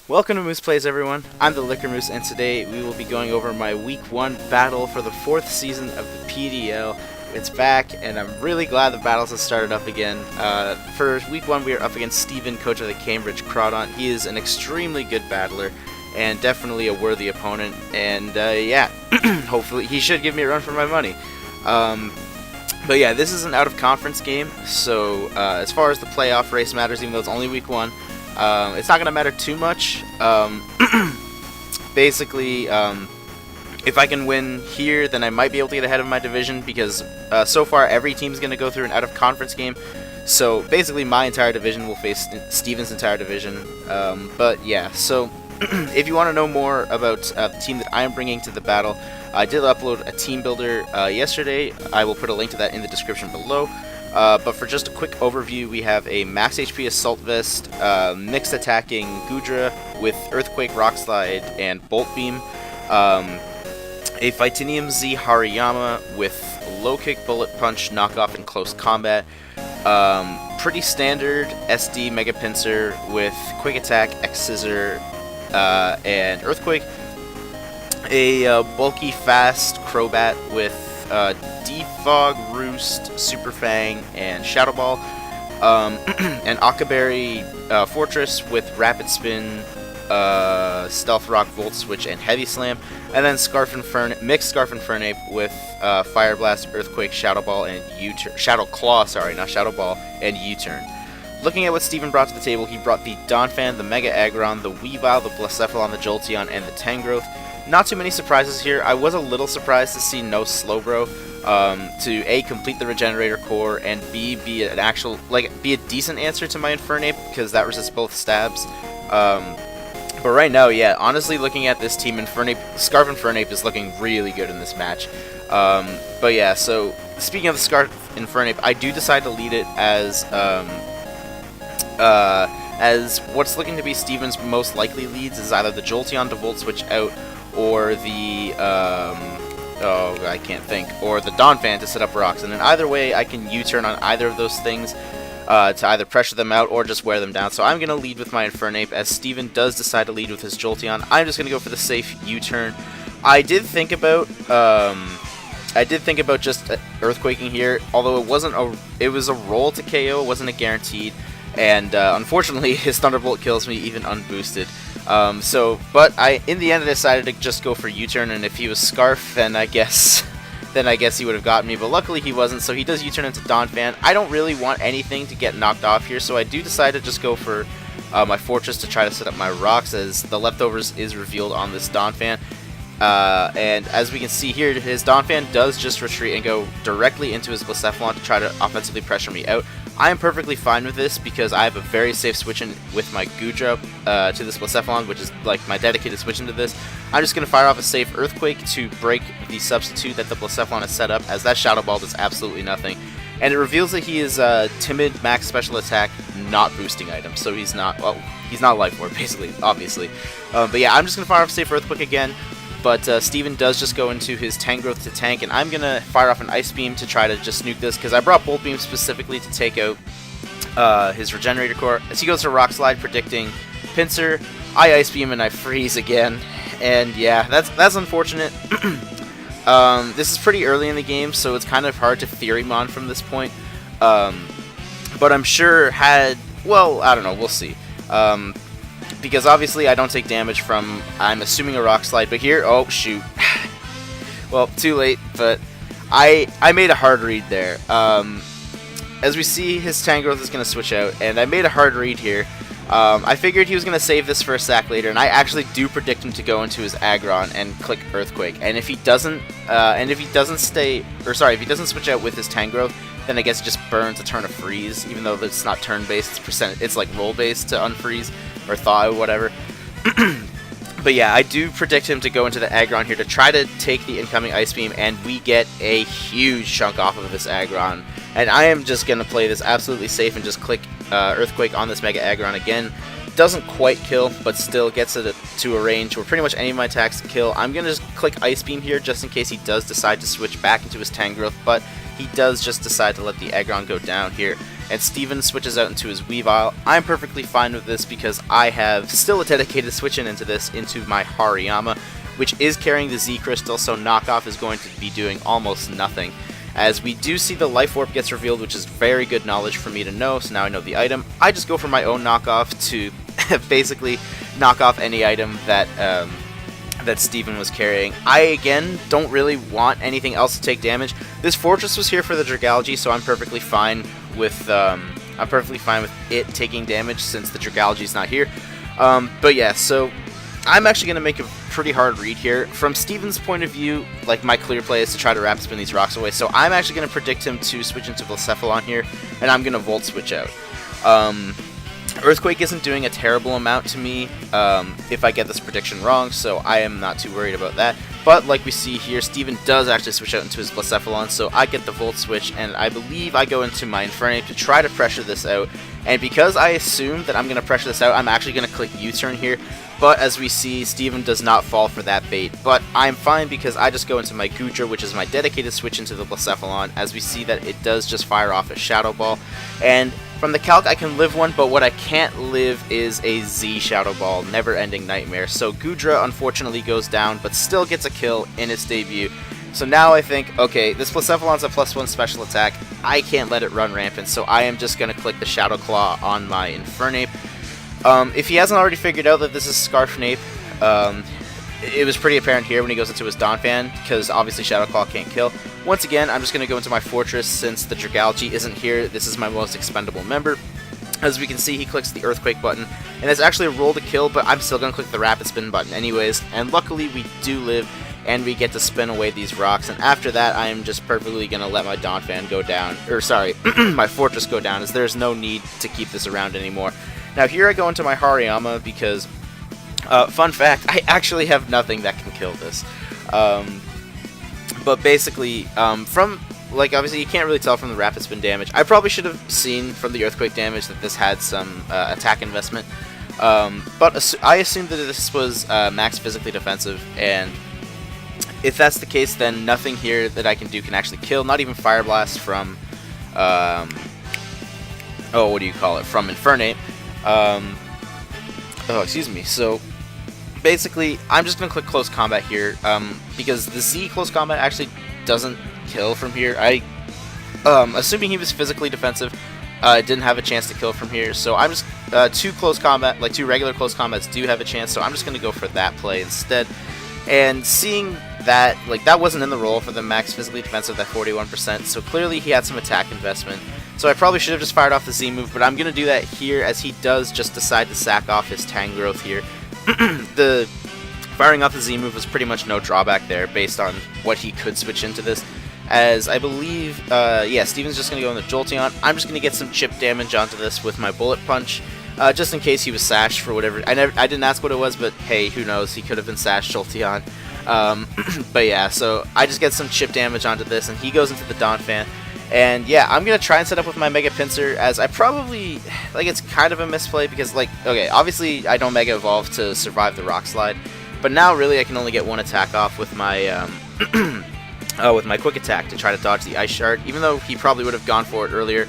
Welcome to Moose Plays, everyone. I'm the Liquor Moose, and today we will be going over my Week 1 battle for the 4th season of the PDL. It's back, and I'm really glad the battles have started up again. For Week 1, we are up against Steven, coach of the Cambridge Crawdaunt. He is an extremely good battler, and definitely a worthy opponent, and yeah, hopefully he should give me a run for my money. But yeah, this is an out-of-conference game, so as far as the playoff race matters, even though it's only Week 1, it's not going to matter too much. Basically, if I can win here, then I might be able to get ahead of my division, because so far every team's going to go through an out-of-conference game. So basically my entire division will face Steven's entire division. But yeah, so if you want to know more about the team that I am bringing to the battle, I did upload a team builder yesterday. I will put a link to that in the description below. But for just a quick overview, we have a max HP Assault Vest, mixed attacking Gudra with Earthquake, Rock Slide, and Bolt Beam, a Phytinium Z Hariyama with Low Kick, Bullet Punch, Knockoff, and Close Combat, pretty standard SD Mega Pincer with Quick Attack, ElScizor, and Earthquake, a bulky fast Crobat with Defog, Roost, Super Fang, and Shadow Ball, an Akaberry Fortress with Rapid Spin, Stealth Rock, Volt Switch, and Heavy Slam, and then mixed Scarf and Fernape with Fire Blast, Earthquake, Shadow Ball, and U-turn. Shadow Claw, sorry, not Shadow Ball, and U-turn. Looking at what Steven brought to the table, he brought the Donphan, the Mega Aggron, the Weavile, the Blacephalon, the Jolteon, and the Tangrowth. Not too many surprises here. I was a little surprised to see no Slowbro, to A, complete the Regenerator Core, and B, be a decent answer to my Infernape, because that resists both stabs. But right now, yeah, honestly, looking at this team, Scarf and Fernape is looking really good in this match. But yeah, so speaking of the Scarf and Fernape, I do decide to lead it as what's looking to be Steven's most likely leads is either the Jolteon to Volt Switch out, or the or the Donphan to set up rocks, and in either way I can U-turn on either of those things to either pressure them out or just wear them down. So I'm going to lead with my Infernape, as Steven does decide to lead with his Jolteon. I'm just going to go for the safe U-turn. I did think about just Earthquaking here, although it was a roll to KO, it wasn't a guaranteed, and unfortunately his Thunderbolt kills me even unboosted. But in the end I decided to just go for U-turn, and if he was Scarf, then I guess he would have gotten me, but luckily he wasn't, so he does U-turn into Donphan. I don't really want anything to get knocked off here, so I do decide to just go for my Fortress to try to set up my rocks, as the Leftovers is revealed on this Donphan. And as we can see here, his Donphan does just retreat and go directly into his Blacephalon to try to offensively pressure me out. I am perfectly fine with this, because I have a very safe switch in with my Gudra to this Blacephalon, which is like my dedicated switch into this. I'm just going to fire off a safe Earthquake to break the substitute that the Blacephalon has set up, as that Shadow Ball does absolutely nothing. And it reveals that he is Timid, Max Special Attack, not boosting item, so he's not Life Orb, basically, obviously. But yeah, I'm just going to fire off a safe Earthquake again. But Steven does just go into his Tangrowth to tank, and I'm going to fire off an Ice Beam to try to just nuke this, because I brought Bolt Beam specifically to take out his Regenerator Core. As he goes to Rock Slide, predicting Pincer, I Ice Beam and I freeze again. And yeah, that's unfortunate. This is pretty early in the game, so it's kind of hard to Theorymon from this point. But I'm sure I don't know, we'll see. Because obviously I don't take damage from, I'm assuming, a Rock Slide, but here, oh shoot. Well, too late, but I made a hard read there. As we see, his Tangrowth is going to switch out, and I made a hard read here. I figured he was going to save this for a sack later, and I actually do predict him to go into his Aggron and click Earthquake. And if he doesn't, if he doesn't switch out with his Tangrowth, then I guess he just burns a turn of freeze, even though it's not turn-based, it's like roll-based to unfreeze, or thaw, or whatever. But yeah, I do predict him to go into the Aggron here to try to take the incoming Ice Beam, and we get a huge chunk off of this Aggron. And I am just going to play this absolutely safe and just click Earthquake on this Mega Aggron again. Doesn't quite kill, but still gets it to a range where pretty much any of my attacks kill. I'm going to just click Ice Beam here just in case he does decide to switch back into his Tangrowth, but he does just decide to let the Aggron go down here, and Steven switches out into his Weavile. I'm perfectly fine with this because I have still a dedicated switch in into this, into my Hariyama, which is carrying the Z Crystal, so knockoff is going to be doing almost nothing. As we do see the Life Orb gets revealed, which is very good knowledge for me to know, so now I know the item. I just go for my own knockoff to basically knock off any item that that Steven was carrying. I, again, don't really want anything else to take damage. This Fortress was here for the Dragalge, so I'm perfectly fine with it taking damage since the Dragalge is not here. But yeah, so I'm actually going to make a pretty hard read here. From Steven's point of view, like, my clear play is to try to rapid spin these rocks away, so I'm actually going to predict him to switch into Blacephalon here, and I'm going to Volt Switch out. Earthquake isn't doing a terrible amount to me if I get this prediction wrong, so I am not too worried about that. But like we see here, Steven does actually switch out into his Blacephalon, so I get the Volt Switch, and I believe I go into my Infernape to try to pressure this out. And because I assume that I'm going to pressure this out, I'm actually going to click U-turn here. But as we see, Steven does not fall for that bait. But I'm fine because I just go into my Goodra, which is my dedicated switch into the Blacephalon, as we see that it does just fire off a Shadow Ball. And from the calc, I can live one, but what I can't live is a Z Shadow Ball, Never-Ending Nightmare. So Goodra unfortunately goes down, but still gets a kill in its debut. So now I think, okay, this Blacephalon's a +1 special attack. I can't let it run rampant, so I am just going to click the Shadow Claw on my Infernape. If he hasn't already figured out that this is Scarfnape, it was pretty apparent here when he goes into his Donphan, because obviously Shadow Claw can't kill. Once again, I'm just going to go into my Fortress since the Dragalge isn't here. This is my most expendable member. As we can see, he clicks the Earthquake button, and it's actually a roll to kill, but I'm still going to click the Rapid Spin button anyways, and luckily we do live, and we get to spin away these rocks, and after that, I am just perfectly going to let my Donphan go down, or sorry, my Fortress go down, as there's no need to keep this around anymore. Now here I go into my Hariyama because, fun fact, I actually have nothing that can kill this. But basically, from, like, obviously you can't really tell from the Rapid Spin damage. I probably should have seen from the Earthquake damage that this had some attack investment. But I assumed that this was max physically defensive, and if that's the case, then nothing here that I can do can actually kill, not even Fire Blast from, what do you call it, from Infernape. Excuse me. So basically, I'm just going to click Close Combat here, because the Z Close Combat actually doesn't kill from here. Assuming he was physically defensive, didn't have a chance to kill from here, so I'm just, two regular Close Combats do have a chance, so I'm just going to go for that play instead. And seeing that, like, that wasn't in the roll for the max physically defensive, that 41%, so clearly he had some attack investment. So I probably should have just fired off the Z move, but I'm going to do that here as he does just decide to sack off his Tangrowth here. The firing off the Z move was pretty much no drawback there based on what he could switch into this. As I believe, Steven's just going to go in the Jolteon. I'm just going to get some chip damage onto this with my Bullet Punch, just in case he was sashed for whatever. I didn't ask what it was, but hey, who knows? He could have been sashed Jolteon. But yeah, so I just get some chip damage onto this, and he goes into the Donphan. And yeah, I'm going to try and set up with my Mega Pinsir, as I probably, like, it's kind of a misplay because, like, okay, obviously I don't Mega Evolve to survive the Rock Slide, but now really I can only get one attack off with my, with my Quick Attack to try to dodge the Ice Shard, even though he probably would have gone for it earlier.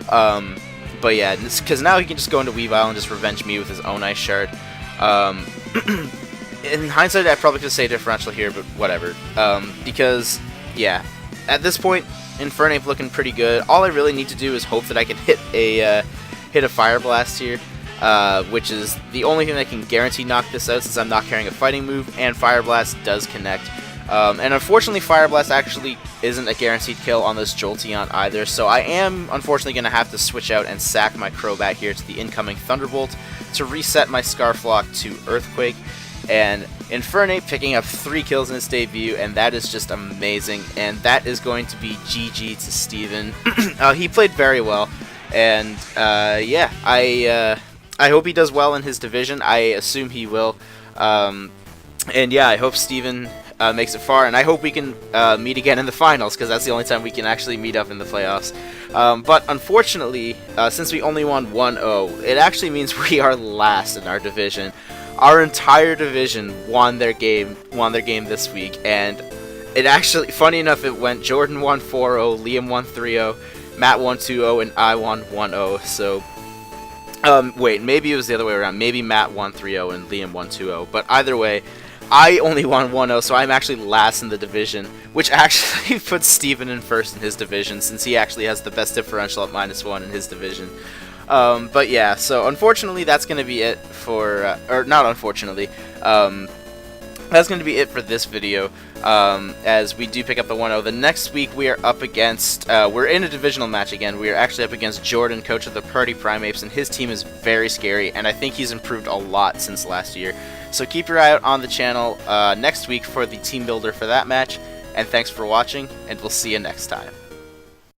But yeah, because now he can just go into Weavile and just revenge me with his own Ice Shard. In hindsight, I probably could say differential here, but whatever. Because, yeah, at this point, Infernape looking pretty good. All I really need to do is hope that I can hit a Fire Blast here, which is the only thing that can guarantee knock this out since I'm not carrying a fighting move, and Fire Blast does connect. And unfortunately, Fire Blast actually isn't a guaranteed kill on this Jolteon either, so I am unfortunately going to have to switch out and sack my Crobat here to the incoming Thunderbolt to reset my Scarflock to Earthquake. And Infernape picking up 3 kills in its debut, and that is just amazing, and that is going to be GG to Steven. He played very well, and yeah, I hope he does well in his division. I assume he will, and yeah, I hope Steven makes it far, and I hope we can meet again in the finals, because that's the only time we can actually meet up in the playoffs. But unfortunately, since we only won 1-0, it actually means we are last in our division. Our entire division won their game this week, and it actually, funny enough, it went Jordan won 4-0, Liam won 3-0, Matt won 2-0, and I won 1-0. So, wait, maybe it was the other way around. Maybe Matt won 3-0 and Liam won 2-0. But either way, I only won 1-0, so I'm actually last in the division, which actually puts Steven in first in his division, since he actually has the best differential at -1 in his division. But yeah, so unfortunately, that's going to be it for, or not unfortunately, that's going to be it for this video, as we do pick up the 1-0. The next week, we are up against, we're in a divisional match again. We are actually up against Jordan, coach of the Party Primates, and his team is very scary, and I think he's improved a lot since last year. So keep your eye out on the channel next week for the team builder for that match, and thanks for watching, and we'll see you next time.